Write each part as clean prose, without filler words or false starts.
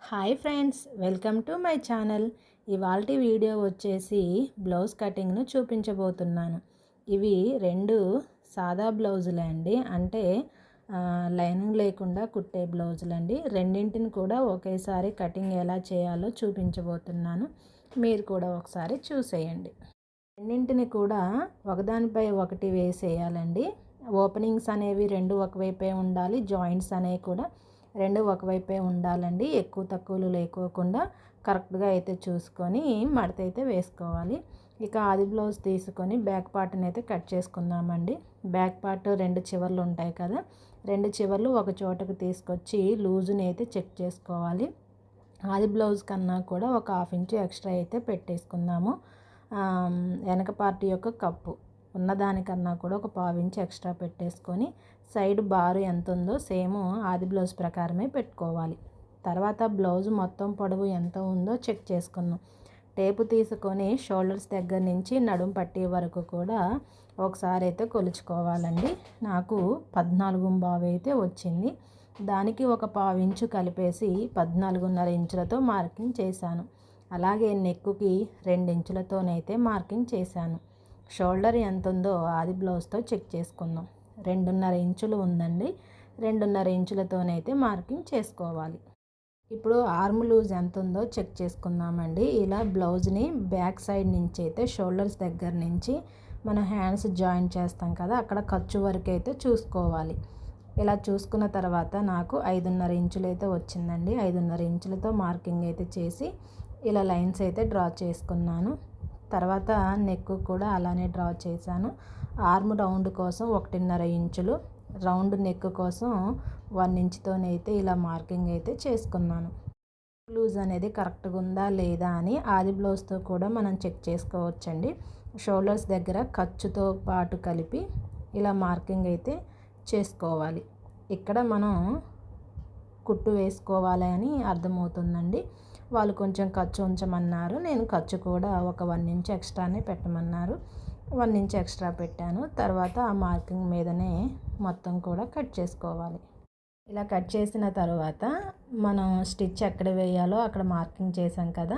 Hi friends, welcome to my channel. ఇవాల్టి video వచ్చేసి blouse కటింగ్ను చూపించబోతున్నాను. ఇవి రెండు సాదా బ్లౌజులే అండి, అంటే లైనింగ్ లేకుండా కుట్టే బ్లౌజులు అండి. రెండింటిని కూడా ఒకేసారి కటింగ్ ఎలా చేయాలో చూపించబోతున్నాను. మీరు కూడా ఒకసారి చూసేయండి. రెండింటిని కూడా ఒకదానిపై ఒకటి వేసేయాలండి. ఓపెనింగ్స్ అనేవి రెండు ఒకవైపే ఉండాలి, జాయింట్స్ అనేవి కూడా రెండు ఒకవైపే ఉండాలండి. ఎక్కువ తక్కువలు లేకోకుండా కరెక్ట్గా అయితే చూసుకొని మడత అయితే వేసుకోవాలి. ఇక ఆది బ్లౌజ్ తీసుకొని బ్యాక్ పార్ట్ని అయితే కట్ చేసుకుందామండి. బ్యాక్ పార్ట్ రెండు చివర్లు ఉంటాయి కదా, రెండు చివర్లు ఒక చోటకు తీసుకొచ్చి లూజుని అయితే చెక్ చేసుకోవాలి. ఆది బ్లౌజ్ కన్నా కూడా ఒక 1/2 ఇంచు ఎక్స్ట్రా అయితే పెట్టేసుకుందాము. వెనక పార్ట్ యొక్క కప్పు ఉన్నదానికన్నా కూడా ఒక 1/4 ఇంచు ఎక్స్ట్రా పెట్టేసుకొని సైడ్ బారు ఎంత ఉందో సేమ్ ఆది బ్లౌజ్ ప్రకారమే పెట్టుకోవాలి. తర్వాత బ్లౌజ్ మొత్తం పొడవు ఎంత ఉందో చెక్ చేసుకుందాం. టేపు తీసుకొని షోల్డర్స్ దగ్గర నుంచి నడుం పట్టీ వరకు కూడా ఒకసారి అయితే కొలుచుకోవాలండి. నాకు 14.5 అయితే వచ్చింది. దానికి ఒక 1/4 ఇంచు కలిపేసి 14.5 ఇంచులతో మార్కింగ్ చేశాను. అలాగే నెక్కుకి 2 ఇంచులతోనైతే మార్కింగ్ చేశాను. షోల్డర్ ఎంత ఉందో ఆది బ్లౌజ్తో చెక్ చేసుకుందాం. 2.5 ఇంచులు ఉందండి. 2.5 ఇంచులతోనైతే మార్కింగ్ చేసుకోవాలి. ఇప్పుడు ఆర్మ్ లూజ్ ఎంత ఉందో చెక్ చేసుకుందామండి. ఇలా బ్లౌజ్ని బ్యాక్ సైడ్ నుంచి అయితే షోల్డర్స్ దగ్గర నుంచి మనం హ్యాండ్స్ జాయిన్ చేస్తాం కదా, అక్కడ ఖర్చు వరకు అయితే చూసుకోవాలి. ఇలా చూసుకున్న తర్వాత నాకు 5.5 ఇంచులు అయితే వచ్చిందండి. 5.5 ఇంచులతో మార్కింగ్ అయితే చేసి ఇలా లైన్స్ అయితే డ్రా చేసుకున్నాను. తర్వాత నెక్ కూడా అలానే డ్రా చేశాను. ఆర్మ్ రౌండ్ కోసం 1.5 ఇంచులు, రౌండ్ నెక్ కోసం 1 ఇంచుతోనైతే ఇలా మార్కింగ్ అయితే చేసుకున్నాను. లూజ్ అనేది కరెక్ట్గా ఉందా లేదా అని ఆది బ్లౌజ్తో కూడా మనం చెక్ చేసుకోవచ్చండి. షోల్డర్స్ దగ్గర ఖర్చుతో పాటు కలిపి ఇలా మార్కింగ్ అయితే చేసుకోవాలి. ఇక్కడ మనం కుట్టు వేసుకోవాలి అని అర్థమవుతుందండి. వాళ్ళు కొంచెం ఖర్చు ఉంచమన్నారు, నేను ఖర్చు కూడా ఒక 1 ఇంచ్ ఎక్స్ట్రానే పెట్టమన్నారు. 1 ఇంచ్ ఎక్స్ట్రా పెట్టాను. తర్వాత ఆ మార్కింగ్ మీదనే మొత్తం కూడా కట్ చేసుకోవాలి. ఇలా కట్ చేసిన తర్వాత మనం స్టిచ్ ఎక్కడ వేయాలో అక్కడ మార్కింగ్ చేసాం కదా,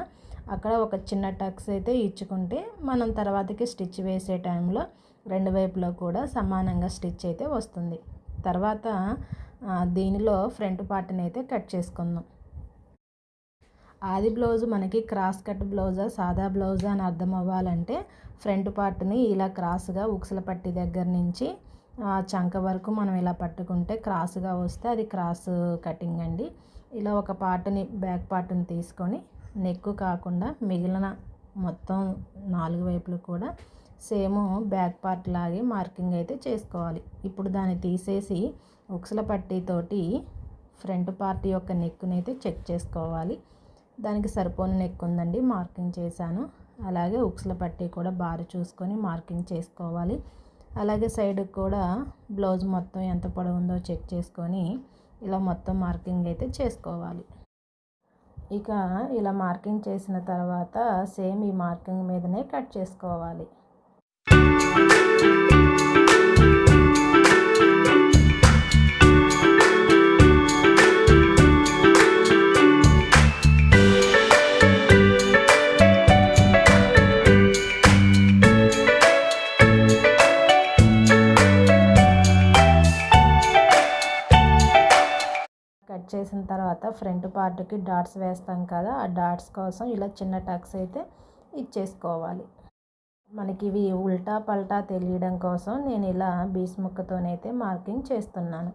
అక్కడ ఒక చిన్న టక్స్ అయితే ఇచ్చుకుంటే మనం తర్వాతకి స్టిచ్ వేసే టైంలో రెండు వైపులో కూడా సమానంగా స్టిచ్ అయితే వస్తుంది. తర్వాత దీనిలో ఫ్రంట్ పార్ట్ని అయితే కట్ చేసుకుందాం. ఆది బ్లౌజ్ మనకి క్రాస్ కట్ బ్లౌజా సాదా బ్లౌజా అని అర్థం అవ్వాలంటే ఫ్రంట్ పార్ట్ని ఇలా క్రాస్గా ఉక్సుల పట్టి దగ్గర నుంచి చంక వరకు మనం ఇలా పట్టుకుంటే క్రాస్గా వస్తే అది క్రాస్ కటింగ్ అండి. ఇలా ఒక పార్ట్ని బ్యాక్ పార్ట్ని తీసుకొని నెక్ కాకుండా మిగిలిన మొత్తం 4 వైపులు కూడా సేమ్ బ్యాక్ పార్ట్ లాగే మార్కింగ్ అయితే చేసుకోవాలి. ఇప్పుడు దాన్ని తీసేసి ఉక్సుల పట్టీతోటి ఫ్రంట్ పార్ట్ యొక్క నెక్ని అయితే చెక్ చేసుకోవాలి. దానికి సరిపోని నెక్ ఉందండి, మార్కింగ్ చేశాను. అలాగే ఉక్సుల పట్టీ కూడా బారు చూసుకొని మార్కింగ్ చేసుకోవాలి. అలాగే సైడ్కి కూడా బ్లౌజ్ మొత్తం ఎంత పొడవు ఉందో చెక్ చేసుకొని ఇలా మొత్తం మార్కింగ్ అయితే చేసుకోవాలి. ఇక ఇలా మార్కింగ్ చేసిన తర్వాత సేమ్ ఈ మార్కింగ్ మీదనే కట్ చేసుకోవాలి. కట్ చేసిన తర్వాత ఫ్రంట్ పార్ట్కి డాట్స్ వేస్తాం కదా, ఆ డాట్స్ కోసం ఇలా చిన్న టక్స్ అయితే ఇచ్చేసుకోవాలి. మనకి ఇవి ఉల్టా పల్టా తెలియడం కోసం నేను ఇలా బీస్ ముక్కతోనైతే మార్కింగ్ చేస్తున్నాను.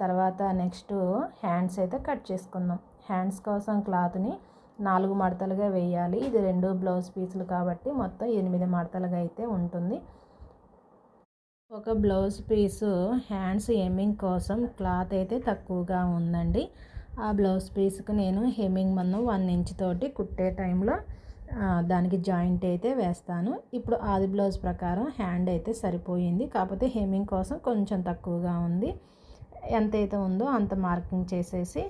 తర్వాత నెక్స్ట్ హ్యాండ్స్ అయితే కట్ చేసుకుందాం. హ్యాండ్స్ కోసం క్లాత్ని 4 మడతలుగా వేయాలి. ఇది 2 బ్లౌజ్ పీసులు కాబట్టి మొత్తం 8 మడతలుగా అయితే ఉంటుంది. ఒక బ్లౌజ్ పీసు హ్యాండ్స్ హెమ్మింగ్ కోసం క్లాత్ అయితే తక్కువగా ఉందండి. ఆ బ్లౌజ్ పీస్కి నేను హెమ్మింగ్ మందం 1 ఇంచ్ తోటి కుట్టే టైంలో దానికి జాయింట్ అయితే వేస్తాను. ఇప్పుడు ఆది బ్లౌజ్ ప్రకారం హ్యాండ్ అయితే సరిపోయింది, కాకపోతే హెమ్మింగ్ కోసం కొంచెం తక్కువగా ఉంది. ఎంతైతే ఉందో అంత మార్కింగ్ చేసేసి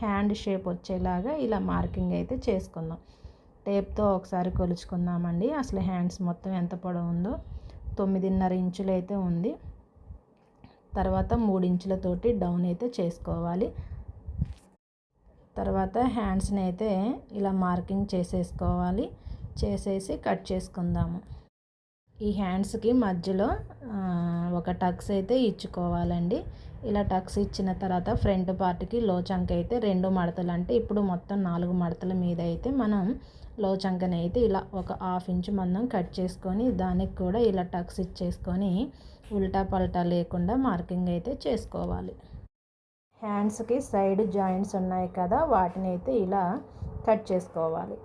హ్యాండ్ షేప్ వచ్చేలాగా ఇలా మార్కింగ్ అయితే చేసుకుందాం. టేప్తో ఒకసారి కొలుచుకుందామండి. అసలు హ్యాండ్స్ మొత్తం ఎంత పొడవు ఉందో 9.5 ఇంచులు అయితే ఉంది. తర్వాత 3 ఇంచులతోటి డౌన్ అయితే చేసుకోవాలి. తర్వాత హ్యాండ్స్ని అయితే ఇలా మార్కింగ్ చేసేసుకోవాలి. చేసేసి కట్ చేసుకుందాము. ఈ హ్యాండ్స్కి మధ్యలో ఒక టక్స్ అయితే ఇచ్చుకోవాలండి. ఇలా టక్స్ ఇచ్చిన తర్వాత ఫ్రంట్ పార్ట్కి లో చంక అయితే 2 మడతలు, అంటే ఇప్పుడు మొత్తం 4 మడతల మీద అయితే మనం లో చంకని అయితే ఇలా ఒక 1/2 ఇంచు మందం కట్ చేసుకొని దానికి కూడా ఇలా టక్స్ ఇచ్చేసుకొని ఉల్టా పల్టా లేకుండా మార్కింగ్ అయితే చేసుకోవాలి. హ్యాండ్స్కి సైడ్ జాయింట్స్ ఉన్నాయి కదా, వాటిని అయితే ఇలా కట్ చేసుకోవాలి.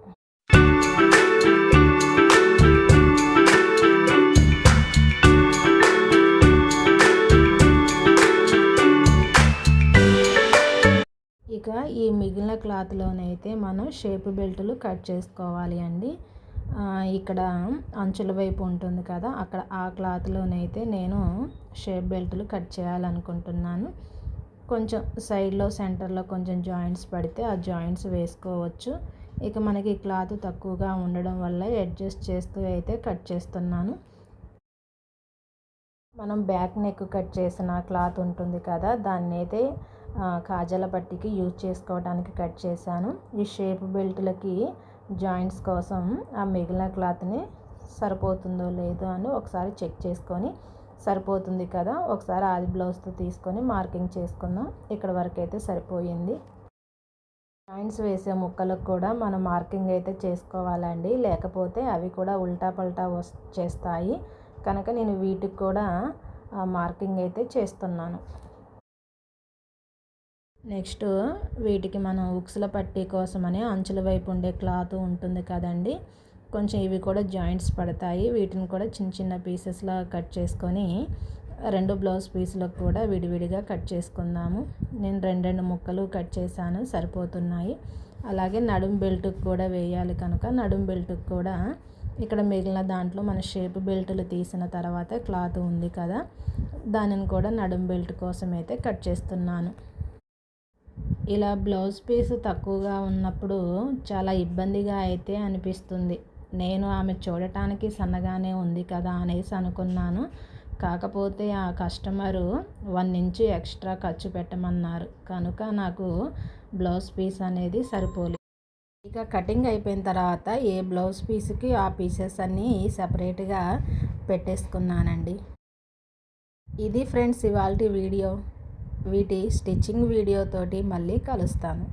ఇక ఈ మిగిలిన క్లాత్లోనైతే మనం షేప్ బెల్టులు కట్ చేసుకోవాలి అండి. ఇక్కడ అంచుల వైపు ఉంటుంది కదా, అక్కడ ఆ క్లాత్లోనైతే నేను షేప్ బెల్టులు కట్ చేయాలనుకుంటున్నాను. కొంచెం సైడ్లో సెంటర్లో కొంచెం జాయింట్స్ పడితే ఆ జాయింట్స్ వేసుకోవచ్చు. ఇక మనకి క్లాత్ తక్కువగా ఉండడం వల్ల అడ్జస్ట్ చేస్తూ అయితే కట్ చేస్తున్నాను. మనం బ్యాక్ నెక్ కట్ చేసిన క్లాత్ ఉంటుంది కదా, దాన్ని అయితే కాజాల పట్టికి యూజ్ చేసుకోవడానికి కట్ చేశాను. ఈ షేప్ బెల్ట్లకి జాయింట్స్ కోసం ఆ మిగిలిన క్లాత్ని సరిపోతుందో లేదో అని ఒకసారి చెక్ చేసుకొని, సరిపోతుంది కదా ఒకసారి ఆది బ్లౌజ్తో తీసుకొని మార్కింగ్ చేసుకుందాం. ఇక్కడ వరకు అయితే సరిపోయింది. జాయింట్స్ వేసే ముక్కలకు కూడా మనం మార్కింగ్ అయితే చేసుకోవాలండి, లేకపోతే అవి కూడా ఉల్టా పల్టా వచ్చేస్తాయి. కనుక నేను వీటికి కూడా మార్కింగ్ అయితే చేస్తున్నాను. నెక్స్ట్ వీటికి మనం ఉక్సుల పట్టీ కోసమని అంచుల వైపు ఉండే క్లాత్ ఉంటుంది కదండి, కొంచెం ఇవి కూడా జాయింట్స్ పడతాయి. వీటిని కూడా చిన్న చిన్న పీసెస్లా కట్ చేసుకొని 2 బ్లౌజ్ పీసులకు కూడా విడివిడిగా కట్ చేసుకుందాము. నేను 2 ముక్కలు కట్ చేశాను, సరిపోతున్నాయి. అలాగే నడుం బెల్ట్కి కూడా వేయాలి కనుక నడుం బెల్ట్కి కూడా ఇక్కడ మిగిలిన దాంట్లో మన షేప్ బెల్టులు తీసిన తర్వాత క్లాత్ ఉంది కదా, దానిని కూడా నడుం బెల్ట్ కోసం అయితే కట్ చేస్తున్నాను. ఇలా బ్లౌజ్ పీస్ తక్కువగా ఉన్నప్పుడు చాలా ఇబ్బందిగా అయితే అనిపిస్తుంది. నేను ఆమె చూడటానికి సన్నగానే ఉంది కదా అనేసి అనుకున్నాను. కాకపోతే ఆ కస్టమరు 1 ఇంచు ఎక్స్ట్రా ఖర్చు పెట్టమన్నారు కనుక నాకు బ్లౌజ్ పీస్ అనేది సరిపోలేదు. ఇక కటింగ్ అయిపోయిన తర్వాత ఏ బ్లౌజ్ పీస్కి ఆ పీసెస్ అన్నీ సపరేట్గా పెట్టేసుకున్నానండి. ఇది ఫ్రెండ్స్ ఇవాల్టి వీడియో. వీటి స్టిచ్చింగ్ వీడియోతోటి మళ్ళీ కలుస్తాను.